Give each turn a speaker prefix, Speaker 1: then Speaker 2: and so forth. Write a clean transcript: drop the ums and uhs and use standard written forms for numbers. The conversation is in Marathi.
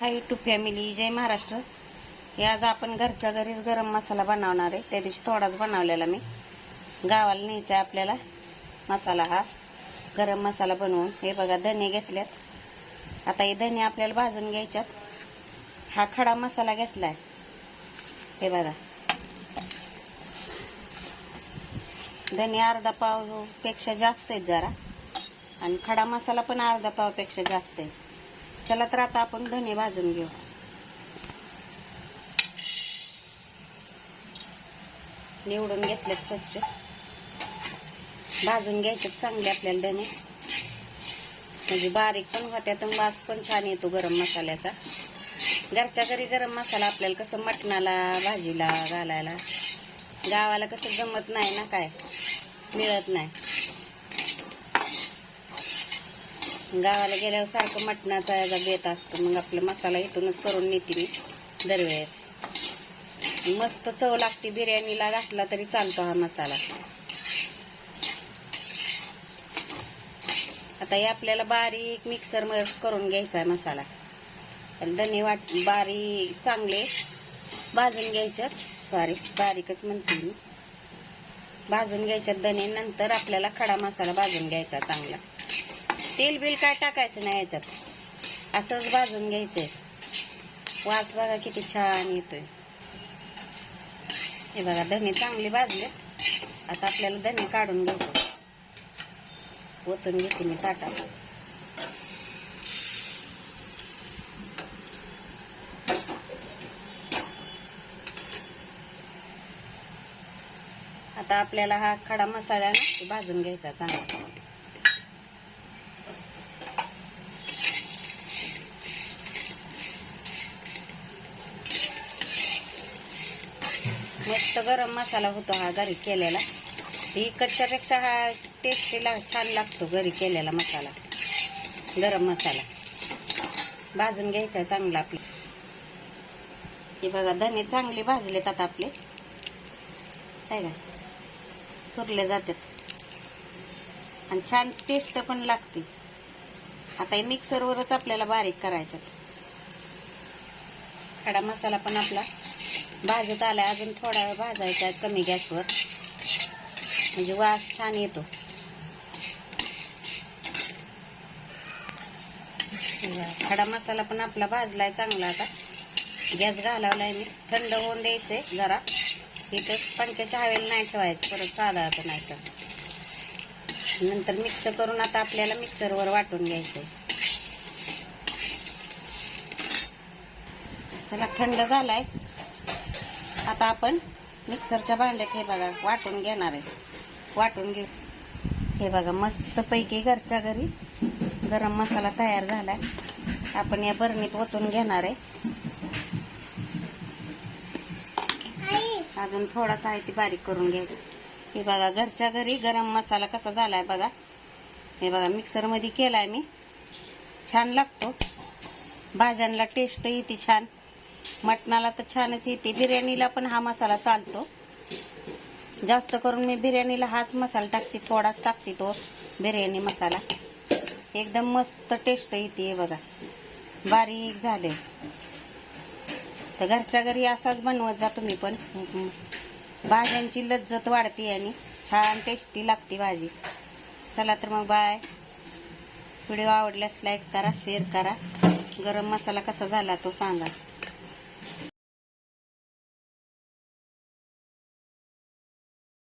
Speaker 1: हाय यूट्यूब फॅमिली, जय महाराष्ट्र. हे आज आपण घरच्या घरीच गरम मसाला बनवणार आहे. त्या दिवशी थोडाच बनवलेला मी. गावाला न्यायचा आहे आपल्याला मसाला, हा गरम मसाला बनवून. हे बघा धने घेतल्यात. आता हे धने आपल्याला भाजून घ्यायच्यात. हा खडा मसाला घेतलाय. हे बघा धने अर्धा पाव पेक्षा जास्त आहेत जरा, आणि खडा मसाला पण अर्धा पाव पेक्षा जास्त आहे. चला तर आता आपण धने भाजून घेऊ. निवडून घेतलेत, स्वच्छ भाजून घ्यायचे चांगले आपल्याला धने, म्हणजे बारीक पण होत्यात आणि वास पण छान येतो गरम मसाल्याचा. घरच्या घरी गरम मसाला आपल्याला कसं मटणाला भाजीला घालायला, गावाला कसं जमत नाही ना, काय मिळत नाही. गावाला गेल्यावर सारखं मटणाचा याचा बेत असतो. मग आपला मसाला इथूनच करून नेते मी दरवेळेस. मस्त चव लागते. बिर्याणीला घातला तरी चालतो हा मसाला. आता हे आपल्याला बारीक मिक्सर मध्ये करून घ्यायचा आहे मसाला. धने बारीक चांगले भाजून घ्यायच्यात. सॉरी, बारीकच म्हणते मी. भाजून घ्यायच्यात धने. नंतर आपल्याला खडा मसाला भाजून घ्यायचा चांगला. तेल बिल काय टाकायचं नाही याच्यात, असंच भाजून घ्यायचंय. वास बघा किती छान येतोय. हे बघा धने चांगले भाजले. आता आपल्याला धने काढून घ्यायचे. ओतून घेते मी ताटात. आता आपल्याला हा खडा मसाला ना भाजून घ्यायचा चांगला. मस्त गरम मसाला होतो हा घरी केलेला. विकतच्यापेक्षा हा टेस्टीला छान लागतो घरी केलेला मसाला. गरम मसाला भाजून घ्यायचा चांगला आपले. हे बघा धने चांगले भाजलेत आता आपले. काय का थुरले जातात आणि छान टेस्ट पण लागते. आता हे मिक्सरवरच आपल्याला बारीक करायच्यात. खडा मसाला पण आपला भाजत आलाय. अजून थोडा वेळ भाजायचा आहे कमी गॅसवर, म्हणजे वास छान येतो. खडा मसाला पण आपला भाजलाय चांगला. आता गॅस घालावलाय मी. थंड होऊन द्यायचंय जरा. इथं पंख्याच्या हवेला नाही ठेवायचं, परत साधा आता नाही तर. नंतर मिक्स करून आता आपल्याला मिक्सरवर वाटून घ्यायचंय. चला थंड झालाय. आता आपण मिक्सरच्या भांड्यात हे बघा वाटून घेणार आहे. वाटून घेऊ. हे बघा मस्त पैकी घरच्या घरी गरम मसाला तयार झालाय. आपण या बरणीत ओतून घेणार आहे. अजून थोडासा आहे ती बारीक करून घ्यायची. हे बघा घरच्या घरी गरम मसाला कसा झालाय बघा. हे बघा मिक्सर मध्ये केलाय मी. छान लागतो. भाज्यांना टेस्ट येते छान. मटणाला तर छानच येते. बिर्याणीला पण हा मसाला चालतो. जास्त करून मी बिर्याणीला हाच मसाला टाकते. थोडाच टाकते तो बिर्याणी मसाला. एकदम मस्त टेस्ट येते. हे बघा बारीक झाले. तर घरच्या घरी असाच बनवत जा तुम्ही पण. भाज्यांची लज्जत वाढते आणि छान टेस्टी लागते भाजी. चला तर मग बाय. व्हिडिओ आवडल्यास लाईक करा, शेअर करा. गरम मसाला कसा झाला तो सांगा.